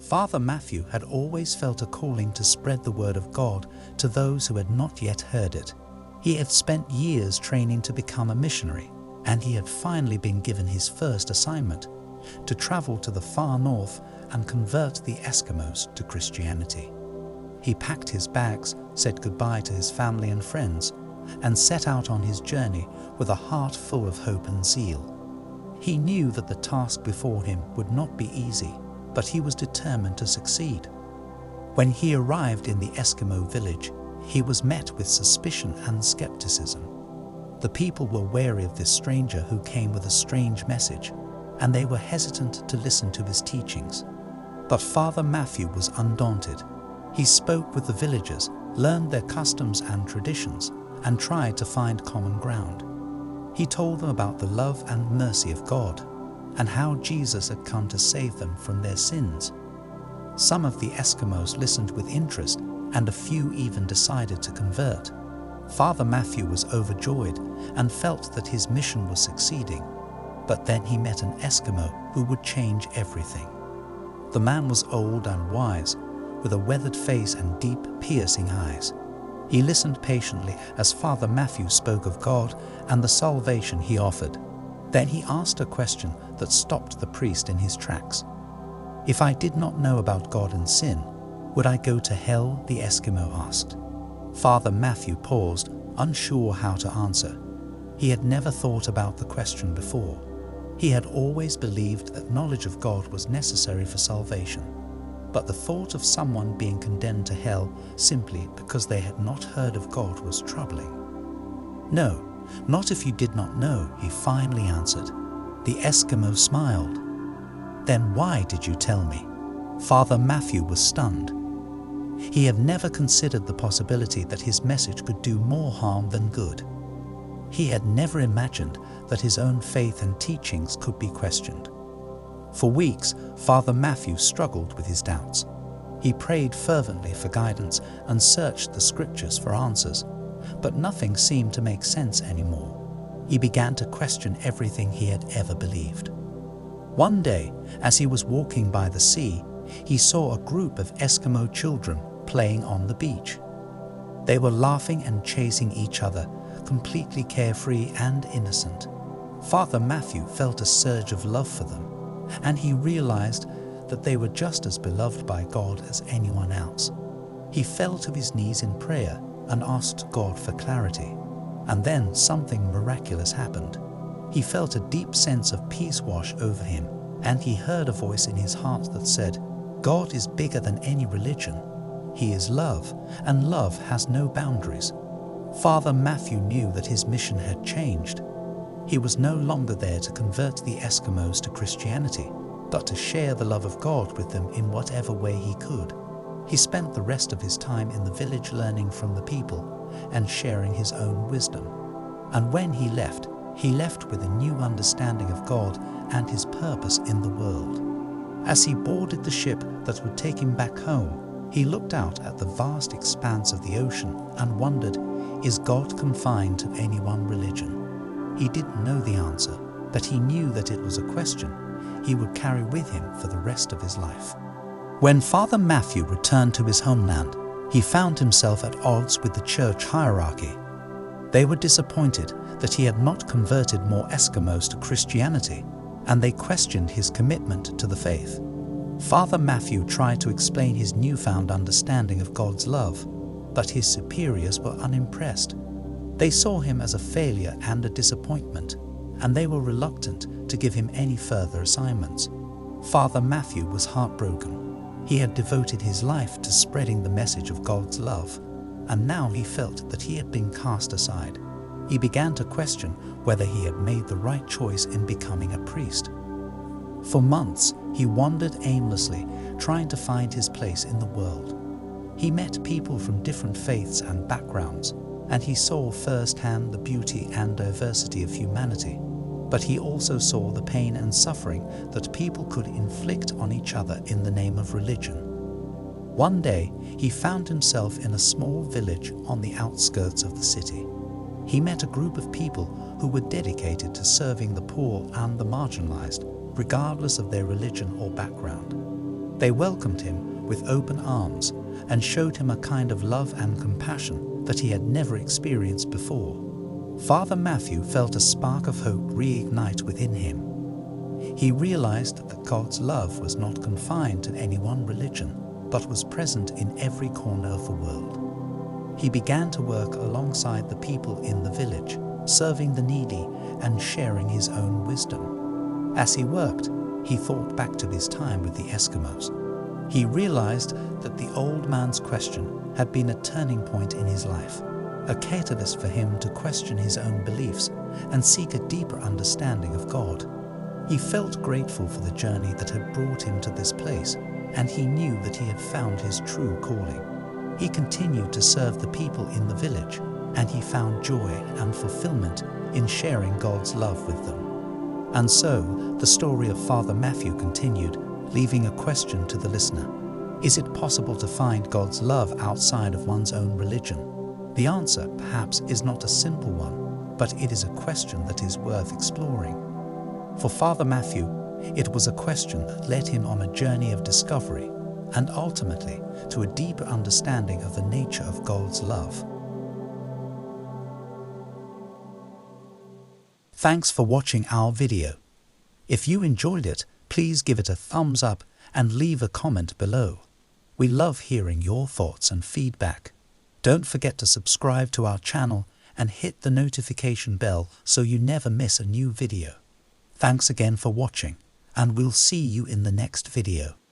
Father Matthew had always felt a calling to spread the word of God to those who had not yet heard it. He had spent years training to become a missionary, and he had finally been given his first assignment, to travel to the far north and convert the Eskimos to Christianity. He packed his bags, said goodbye to his family and friends, and set out on his journey with a heart full of hope and zeal. He knew that the task before him would not be easy, but he was determined to succeed. When he arrived in the Eskimo village, he was met with suspicion and skepticism. The people were wary of this stranger who came with a strange message, and they were hesitant to listen to his teachings. But Father Matthew was undaunted. He spoke with the villagers, learned their customs and traditions, and tried to find common ground. He told them about the love and mercy of God, and how Jesus had come to save them from their sins. Some of the Eskimos listened with interest, and a few even decided to convert. Father Matthew was overjoyed and felt that his mission was succeeding. But then he met an Eskimo who would change everything. The man was old and wise, with a weathered face and deep, piercing eyes. He listened patiently as Father Matthew spoke of God and the salvation he offered. Then he asked a question that stopped the priest in his tracks. "If I did not know about God and sin, would I go to hell?" the Eskimo asked. Father Matthew paused, unsure how to answer. He had never thought about the question before. He had always believed that knowledge of God was necessary for salvation. But the thought of someone being condemned to hell simply because they had not heard of God was troubling. "No, not if you did not know," he finally answered. The Eskimo smiled. "Then why did you tell me?" Father Matthew was stunned. He had never considered the possibility that his message could do more harm than good. He had never imagined that his own faith and teachings could be questioned. For weeks, Father Matthew struggled with his doubts. He prayed fervently for guidance and searched the scriptures for answers, but nothing seemed to make sense anymore. He began to question everything he had ever believed. One day, as he was walking by the sea, he saw a group of Eskimo children playing on the beach. They were laughing and chasing each other, completely carefree and innocent. Father Matthew felt a surge of love for them, and he realized that they were just as beloved by God as anyone else. He fell to his knees in prayer and asked God for clarity, and then something miraculous happened. He felt a deep sense of peace wash over him, and he heard a voice in his heart that said, "God is bigger than any religion. He is love, and love has no boundaries." Father Matthew knew that his mission had changed. He was no longer there to convert the Eskimos to Christianity, but to share the love of God with them in whatever way he could. He spent the rest of his time in the village learning from the people and sharing his own wisdom. And when he left with a new understanding of God and his purpose in the world. As he boarded the ship that would take him back home, he looked out at the vast expanse of the ocean and wondered, is God confined to any one religion? He didn't know the answer, but he knew that it was a question he would carry with him for the rest of his life. When Father Matthew returned to his homeland, he found himself at odds with the church hierarchy. They were disappointed that he had not converted more Eskimos to Christianity, and they questioned his commitment to the faith. Father Matthew tried to explain his newfound understanding of God's love, but his superiors were unimpressed. They saw him as a failure and a disappointment, and they were reluctant to give him any further assignments. Father Matthew was heartbroken. He had devoted his life to spreading the message of God's love, and now he felt that he had been cast aside. He began to question whether he had made the right choice in becoming a priest. For months, he wandered aimlessly, trying to find his place in the world. He met people from different faiths and backgrounds, and he saw firsthand the beauty and diversity of humanity. But he also saw the pain and suffering that people could inflict on each other in the name of religion. One day, he found himself in a small village on the outskirts of the city. He met a group of people who were dedicated to serving the poor and the marginalized, regardless of their religion or background. They welcomed him with open arms and showed him a kind of love and compassion that he had never experienced before. Father Matthew felt a spark of hope reignite within him. He realized that God's love was not confined to any one religion, but was present in every corner of the world. He began to work alongside the people in the village, serving the needy and sharing his own wisdom. As he worked, he thought back to his time with the Eskimos. He realized that the old man's question had been a turning point in his life, a catalyst for him to question his own beliefs and seek a deeper understanding of God. He felt grateful for the journey that had brought him to this place, and he knew that he had found his true calling. He continued to serve the people in the village, and he found joy and fulfillment in sharing God's love with them. And so, the story of Father Matthew continued, leaving a question to the listener. Is it possible to find God's love outside of one's own religion? The answer, perhaps, is not a simple one, but it is a question that is worth exploring. For Father Matthew, it was a question that led him on a journey of discovery and ultimately to a deeper understanding of the nature of God's love. Thanks for watching our video. If you enjoyed it, please give it a thumbs up and leave a comment below. We love hearing your thoughts and feedback. Don't forget to subscribe to our channel and hit the notification bell so you never miss a new video. Thanks again for watching, and we'll see you in the next video.